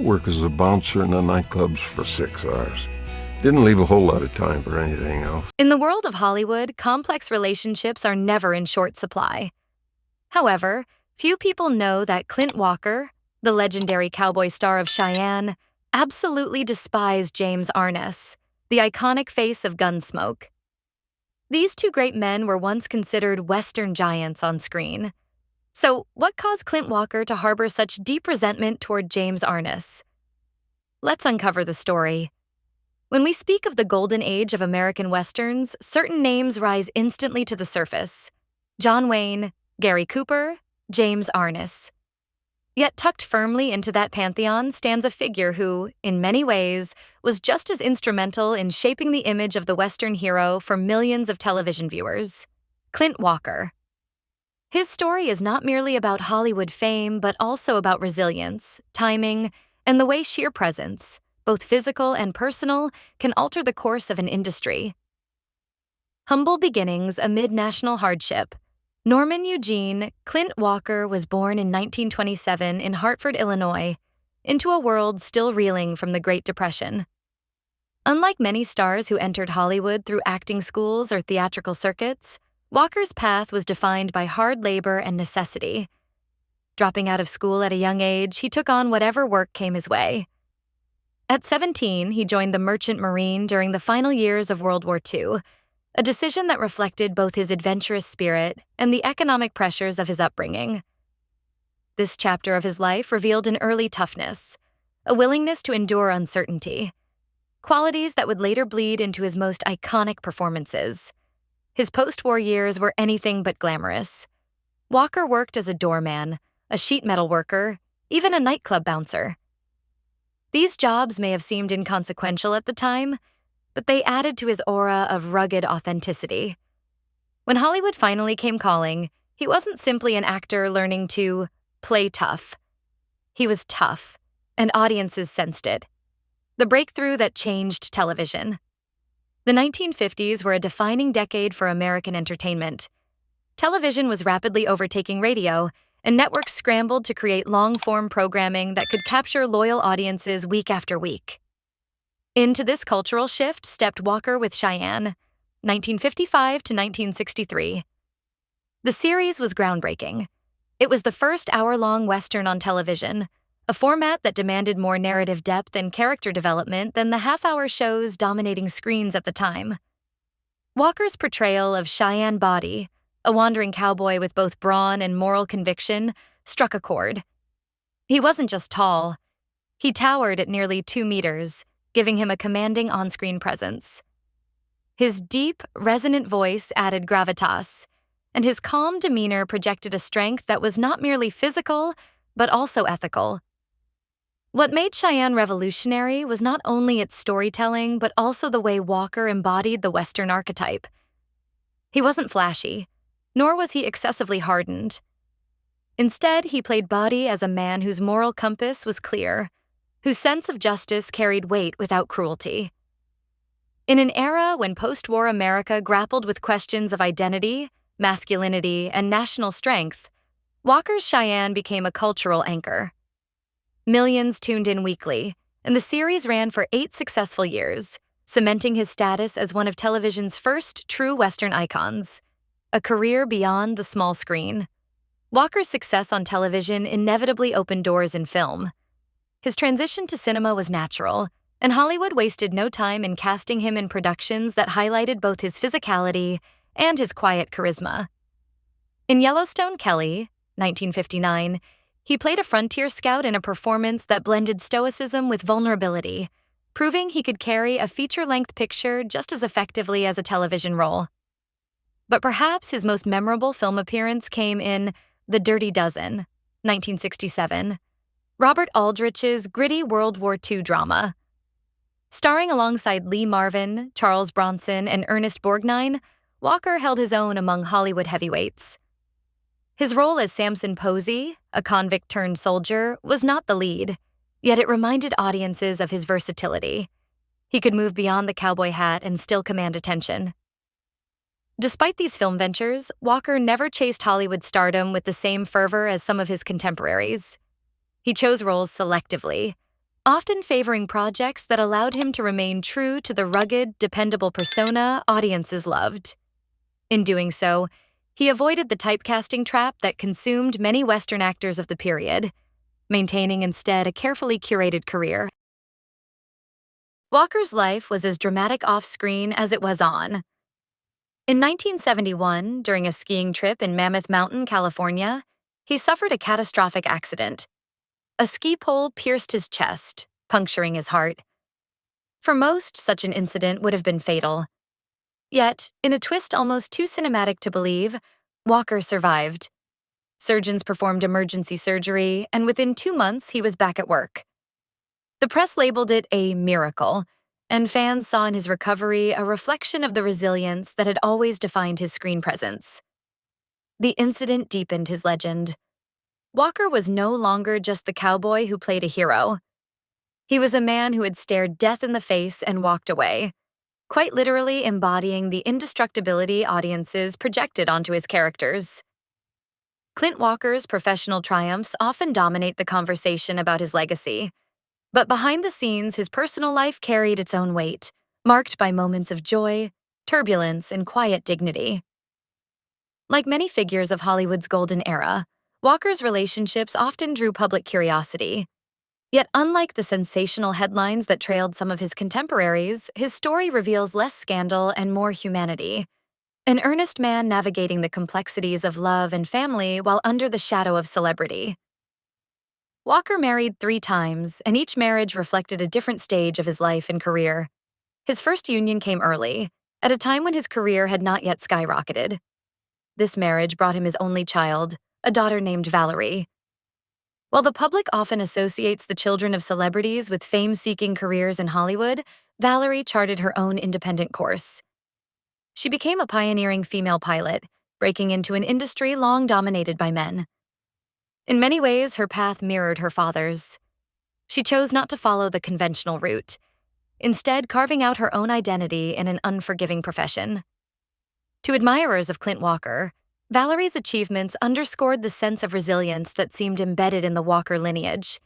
work as a bouncer in the nightclubs for 6 hours. Didn't leave a whole lot of time for anything else. In the world of Hollywood, complex relationships are never in short supply. However, few people know that Clint Walker, the legendary cowboy star of Cheyenne, absolutely despised James ARNESS, the iconic face of Gunsmoke. These two great men were once considered Western giants on screen. So, what caused Clint Walker to harbor such deep resentment toward James ARNESS? Let's uncover the story. When we speak of the golden age of American Westerns, certain names rise instantly to the surface: John Wayne, Gary Cooper, James ARNESS. Yet tucked firmly into that pantheon stands a figure who, in many ways, was just as instrumental in shaping the image of the Western hero for millions of television viewers: Clint Walker. His story is not merely about Hollywood fame, but also about resilience, timing, and the way sheer presence, both physical and personal, can alter the course of an industry. Humble beginnings amid national hardship. Norman Eugene Clint Walker was born in 1927 in Hartford, Illinois, into a world still reeling from the Great Depression. Unlike many stars who entered Hollywood through acting schools or theatrical circuits, Walker's path was defined by hard labor and necessity. Dropping out of school at a young age, he took on whatever work came his way. At 17, he joined the Merchant Marine during the final years of World War II, a decision that reflected both his adventurous spirit and the economic pressures of his upbringing. This chapter of his life revealed an early toughness, a willingness to endure uncertainty, qualities that would later bleed into his most iconic performances. His post-war years were anything but glamorous. Walker worked as a doorman, a sheet metal worker, even a nightclub bouncer. These jobs may have seemed inconsequential at the time, but they added to his aura of rugged authenticity. When Hollywood finally came calling, he wasn't simply an actor learning to play tough. He was tough, and audiences sensed it. The breakthrough that changed television. The 1950s were a defining decade for American entertainment. Television was rapidly overtaking radio, and networks scrambled to create long-form programming that could capture loyal audiences week after week. Into this cultural shift stepped Walker with Cheyenne, 1955 to 1963. The series was groundbreaking. It was the first hour-long Western on television, a format that demanded more narrative depth and character development than the half-hour shows dominating screens at the time. Walker's portrayal of Cheyenne Body, a wandering cowboy with both brawn and moral conviction, struck a chord. He wasn't just tall. He towered at nearly 2 meters, giving him a commanding on-screen presence. His deep, resonant voice added gravitas, and his calm demeanor projected a strength that was not merely physical, but also ethical. What made Cheyenne revolutionary was not only its storytelling, but also the way Walker embodied the Western archetype. He wasn't flashy, nor was he excessively hardened. Instead, he played Body as a man whose moral compass was clear, whose sense of justice carried weight without cruelty. In an era when post-war America grappled with questions of identity, masculinity, and national strength, Walker's Cheyenne became a cultural anchor. Millions tuned in weekly, and the series ran for 8 successful years, cementing his status as one of television's first true Western icons. A career beyond the small screen. Walker's success on television inevitably opened doors in film. His transition to cinema was natural, and Hollywood wasted no time in casting him in productions that highlighted both his physicality and his quiet charisma. In Yellowstone Kelly, 1959, he played a frontier scout in a performance that blended stoicism with vulnerability, proving he could carry a feature-length picture just as effectively as a television role. But perhaps his most memorable film appearance came in The Dirty Dozen, 1967, Robert Aldrich's gritty World War II drama. Starring alongside Lee Marvin, Charles Bronson, and Ernest Borgnine, Walker held his own among Hollywood heavyweights. His role as Samson Posey, a convict-turned-soldier, was not the lead, yet it reminded audiences of his versatility. He could move beyond the cowboy hat and still command attention. Despite these film ventures, Walker never chased Hollywood stardom with the same fervor as some of his contemporaries. He chose roles selectively, often favoring projects that allowed him to remain true to the rugged, dependable persona audiences loved. In doing so, he avoided the typecasting trap that consumed many Western actors of the period, maintaining instead a carefully curated career. Walker's life was as dramatic off-screen as it was on. In 1971, during a skiing trip in Mammoth Mountain, California, he suffered a catastrophic accident. A ski pole pierced his chest, puncturing his heart. For most, such an incident would have been fatal. Yet, in a twist almost too cinematic to believe, Walker survived. Surgeons performed emergency surgery, and within 2 months, he was back at work. The press labeled it a miracle, and fans saw in his recovery a reflection of the resilience that had always defined his screen presence. The incident deepened his legend. Walker was no longer just the cowboy who played a hero. He was a man who had stared death in the face and walked away, quite literally embodying the indestructibility audiences projected onto his characters. Clint Walker's professional triumphs often dominate the conversation about his legacy. But behind the scenes, his personal life carried its own weight, marked by moments of joy, turbulence, and quiet dignity. Like many figures of Hollywood's golden era, Walker's relationships often drew public curiosity. Yet unlike the sensational headlines that trailed some of his contemporaries, his story reveals less scandal and more humanity. An earnest man navigating the complexities of love and family while under the shadow of celebrity. Walker married 3 times, and each marriage reflected a different stage of his life and career. His first union came early, at a time when his career had not yet skyrocketed. This marriage brought him his only child, a daughter named Valerie. While the public often associates the children of celebrities with fame-seeking careers in Hollywood, Valerie charted her own independent course. She became a pioneering female pilot, breaking into an industry long dominated by men. In many ways, her path mirrored her father's. She chose not to follow the conventional route, instead carving out her own identity in an unforgiving profession. To admirers of Clint Walker, Valerie's achievements underscored the sense of resilience that seemed embedded in the Walker lineage.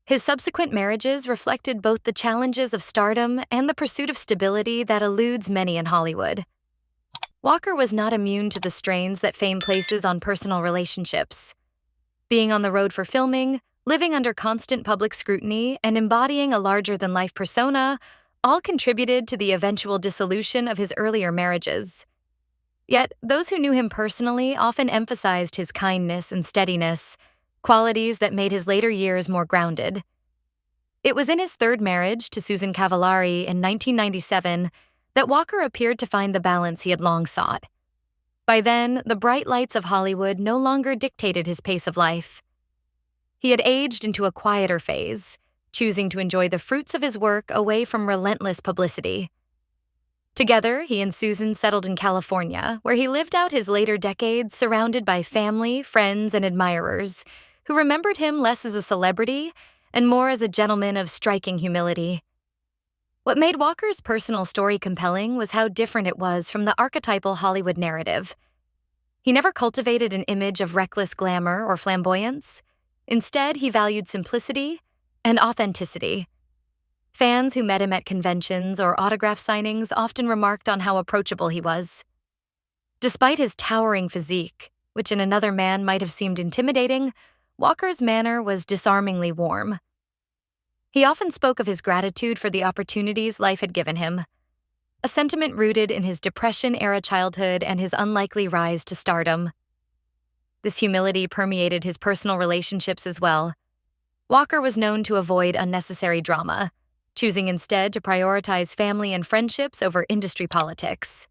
His subsequent marriages reflected both the challenges of stardom and the pursuit of stability that eludes many in Hollywood. Walker was not immune to the strains that fame places on personal relationships. Being on the road for filming, living under constant public scrutiny, and embodying a larger-than-life persona all contributed to the eventual dissolution of his earlier marriages. Yet, those who knew him personally often emphasized his kindness and steadiness, qualities that made his later years more grounded. It was in his third marriage to Susan Cavallari in 1997 that Walker appeared to find the balance he had long sought. By then, the bright lights of Hollywood no longer dictated his pace of life. He had aged into a quieter phase, choosing to enjoy the fruits of his work away from relentless publicity. Together, he and Susan settled in California, where he lived out his later decades surrounded by family, friends, and admirers, who remembered him less as a celebrity and more as a gentleman of striking humility. What made Walker's personal story compelling was how different it was from the archetypal Hollywood narrative. He never cultivated an image of reckless glamour or flamboyance. Instead, he valued simplicity and authenticity. Fans who met him at conventions or autograph signings often remarked on how approachable he was. Despite his towering physique, which in another man might have seemed intimidating, Walker's manner was disarmingly warm. He often spoke of his gratitude for the opportunities life had given him, a sentiment rooted in his Depression-era childhood and his unlikely rise to stardom. This humility permeated his personal relationships as well. Walker was known to avoid unnecessary drama, choosing instead to prioritize family and friendships over industry politics.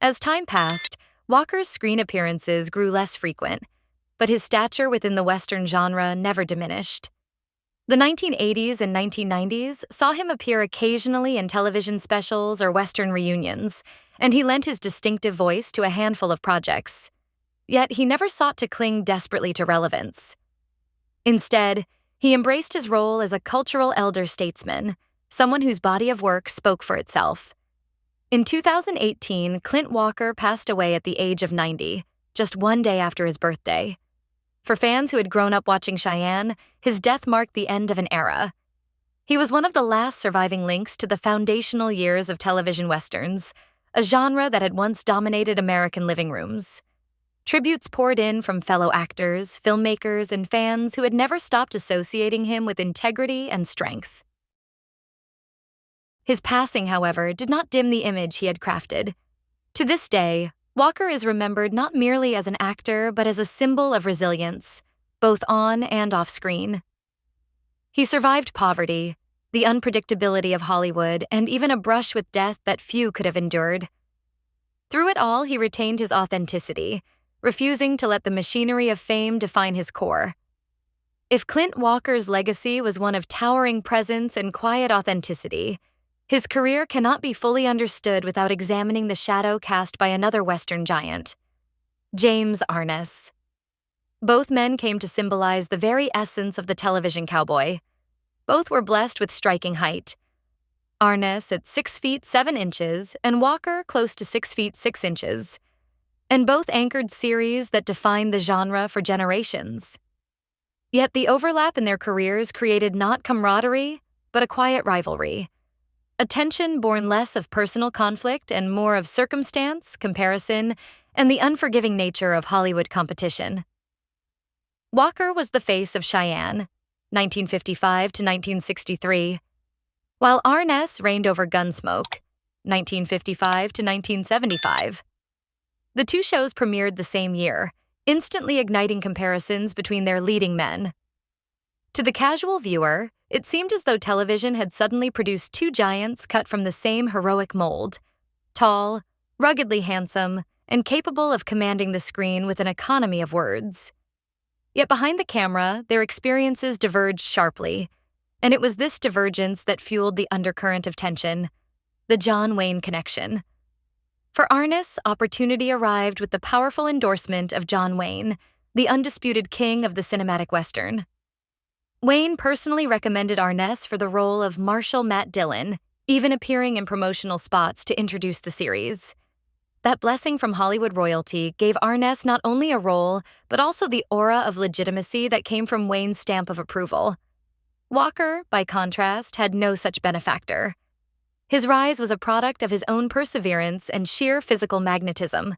As time passed, Walker's screen appearances grew less frequent, but his stature within the Western genre never diminished. The 1980s and 1990s saw him appear occasionally in television specials or Western reunions, and he lent his distinctive voice to a handful of projects. Yet he never sought to cling desperately to relevance. Instead, he embraced his role as a cultural elder statesman, someone whose body of work spoke for itself. In 2018, Clint Walker passed away at the age of 90, just one day after his birthday. For fans who had grown up watching Cheyenne, his death marked the end of an era, He was one of the last surviving links to the foundational years of television westerns, a genre that had once dominated American living rooms. Tributes poured in from fellow actors, filmmakers, and fans who had never stopped associating him with integrity and strength. His passing, however, did not dim the image he had crafted. To this day, Walker is remembered not merely as an actor, but as a symbol of resilience, both on and off screen. He survived poverty, the unpredictability of Hollywood, and even a brush with death that few could have endured. Through it all, he retained his authenticity, refusing to let the machinery of fame define his core. If Clint Walker's legacy was one of towering presence and quiet authenticity, his career cannot be fully understood without examining the shadow cast by another Western giant, James Arness. Both men came to symbolize the very essence of the television cowboy. Both were blessed with striking height. Arness at 6 feet 7 inches and Walker close to 6 feet 6 inches. And both anchored series that defined the genre for generations. Yet the overlap in their careers created not camaraderie, but a quiet rivalry. A tension born less of personal conflict and more of circumstance, comparison, and the unforgiving nature of Hollywood competition. Walker was the face of Cheyenne, 1955 to 1963, while ARNESS reigned over Gunsmoke, 1955 to 1975. The two shows premiered the same year, instantly igniting comparisons between their leading men. To the casual viewer, it seemed as though television had suddenly produced two giants cut from the same heroic mold, tall, ruggedly handsome, and capable of commanding the screen with an economy of words. Yet behind the camera, their experiences diverged sharply, and it was this divergence that fueled the undercurrent of tension, the John Wayne connection. For Arness, opportunity arrived with the powerful endorsement of John Wayne, the undisputed king of the cinematic western. Wayne personally recommended Arness for the role of Marshal Matt Dillon, even appearing in promotional spots to introduce the series. That blessing from Hollywood royalty gave Arness not only a role, but also the aura of legitimacy that came from Wayne's stamp of approval. Walker, by contrast, had no such benefactor. His rise was a product of his own perseverance and sheer physical magnetism.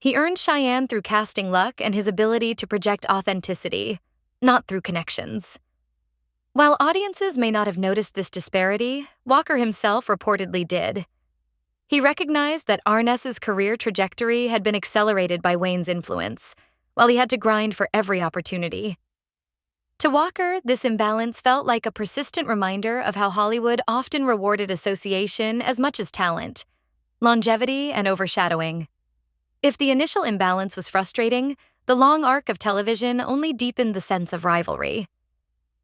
He earned Cheyenne through casting luck and his ability to project authenticity, not through connections. While audiences may not have noticed this disparity, Walker himself reportedly did. He recognized that Arness's career trajectory had been accelerated by Wayne's influence, while he had to grind for every opportunity. To Walker, this imbalance felt like a persistent reminder of how Hollywood often rewarded association as much as talent, longevity, and overshadowing. If the initial imbalance was frustrating, the long arc of television only deepened the sense of rivalry.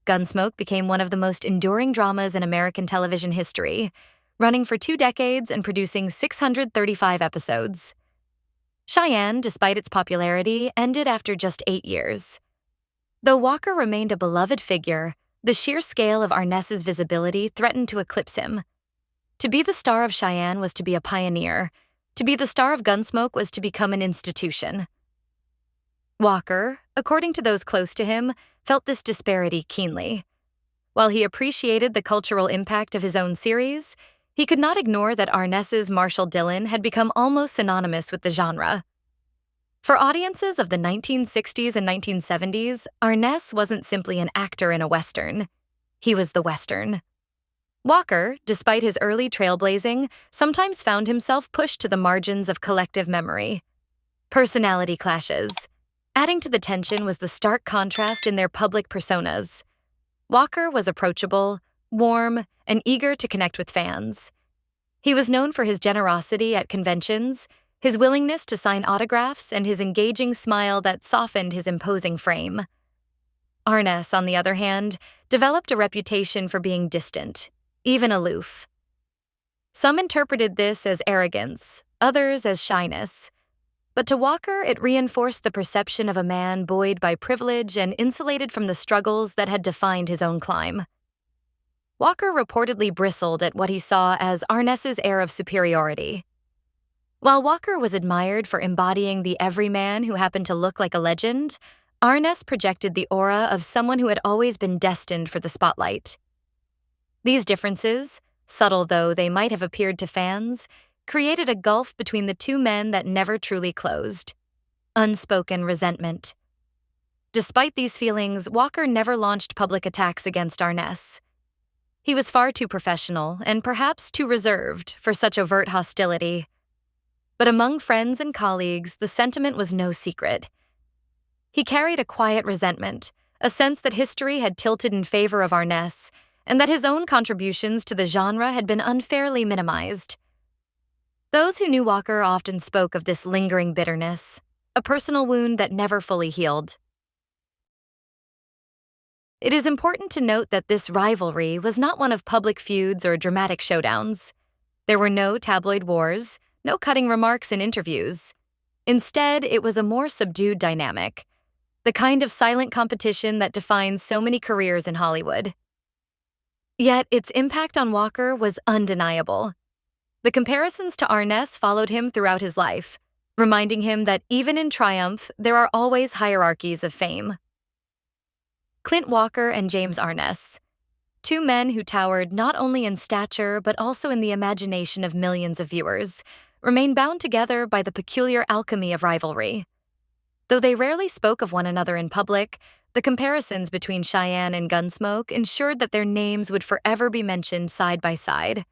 Gunsmoke became one of the most enduring dramas in American television history, running for 2 decades and producing 635 episodes. Cheyenne, despite its popularity, ended after just 8 years. Though Walker remained a beloved figure, the sheer scale of Arness's visibility threatened to eclipse him. To be the star of Cheyenne was to be a pioneer. To be the star of Gunsmoke was to become an institution. Walker, according to those close to him, felt this disparity keenly. While he appreciated the cultural impact of his own series, he could not ignore that Arness's Marshal Dillon had become almost synonymous with the genre. For audiences of the 1960s and 1970s, Arness wasn't simply an actor in a Western. He was the Western. Walker, despite his early trailblazing, sometimes found himself pushed to the margins of collective memory. Personality clashes. Adding to the tension was the stark contrast in their public personas. Walker was approachable, warm, and eager to connect with fans. He was known for his generosity at conventions, his willingness to sign autographs, and his engaging smile that softened his imposing frame. Arness, on the other hand, developed a reputation for being distant, even aloof. Some interpreted this as arrogance, others as shyness. But to Walker, it reinforced the perception of a man buoyed by privilege and insulated from the struggles that had defined his own climb. Walker reportedly bristled at what he saw as Arness's air of superiority. While Walker was admired for embodying the everyman who happened to look like a legend, Arness projected the aura of someone who had always been destined for the spotlight. These differences, subtle though they might have appeared to fans, created a gulf between the two men that never truly closed. Unspoken resentment. Despite these feelings, Walker never launched public attacks against ARNESS. He was far too professional and perhaps too reserved for such overt hostility. But among friends and colleagues, the sentiment was no secret. He carried a quiet resentment, a sense that history had tilted in favor of ARNESS, and that his own contributions to the genre had been unfairly minimized. Those who knew Walker often spoke of this lingering bitterness, a personal wound that never fully healed. It is important to note that this rivalry was not one of public feuds or dramatic showdowns. There were no tabloid wars, no cutting remarks in interviews. Instead, it was a more subdued dynamic, the kind of silent competition that defines so many careers in Hollywood. Yet its impact on Walker was undeniable. The comparisons to ARNESS followed him throughout his life, reminding him that even in triumph, there are always hierarchies of fame. Clint Walker and James ARNESS, two men who towered not only in stature but also in the imagination of millions of viewers, remain bound together by the peculiar alchemy of rivalry. Though they rarely spoke of one another in public, the comparisons between Cheyenne and Gunsmoke ensured that their names would forever be mentioned side by side.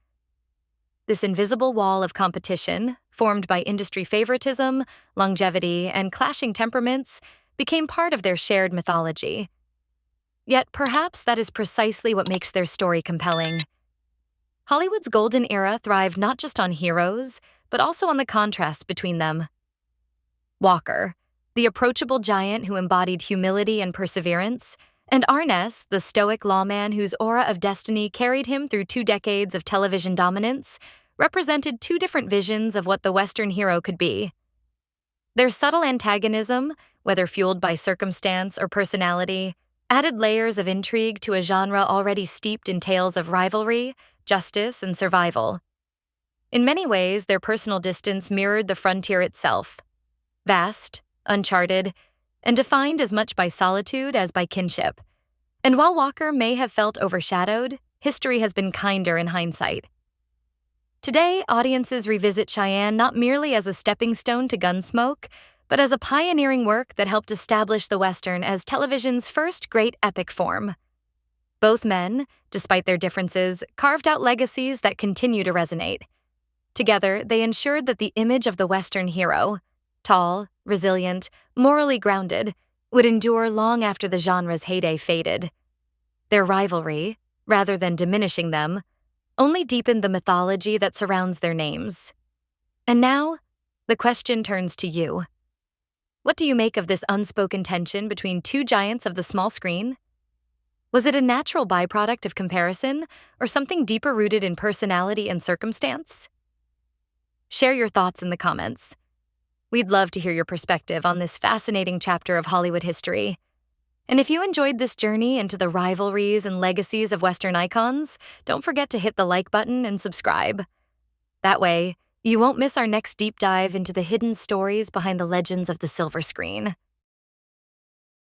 This invisible wall of competition, formed by industry favoritism, longevity, and clashing temperaments, became part of their shared mythology. Yet perhaps that is precisely what makes their story compelling. Hollywood's golden era thrived not just on heroes, but also on the contrast between them. Walker, the approachable giant who embodied humility and perseverance, and ARNESS, the stoic lawman whose aura of destiny carried him through 2 decades of television dominance, represented two different visions of what the Western hero could be. Their subtle antagonism, whether fueled by circumstance or personality, added layers of intrigue to a genre already steeped in tales of rivalry, justice, and survival. In many ways, their personal distance mirrored the frontier itself, vast, uncharted, and defined as much by solitude as by kinship. And while Walker may have felt overshadowed, history has been kinder in hindsight. Today, audiences revisit Cheyenne not merely as a stepping stone to Gunsmoke, but as a pioneering work that helped establish the Western as television's first great epic form. Both men, despite their differences, carved out legacies that continue to resonate. Together, they ensured that the image of the Western hero, tall, resilient, morally grounded, would endure long after the genre's heyday faded. Their rivalry, rather than diminishing them, only deepened the mythology that surrounds their names. And now, the question turns to you. What do you make of this unspoken tension between two giants of the small screen? Was it a natural byproduct of comparison, or something deeper rooted in personality and circumstance? Share your thoughts in the comments. We'd love to hear your perspective on this fascinating chapter of Hollywood history. And if you enjoyed this journey into the rivalries and legacies of Western icons, don't forget to hit the like button and subscribe. That way, you won't miss our next deep dive into the hidden stories behind the legends of the silver screen.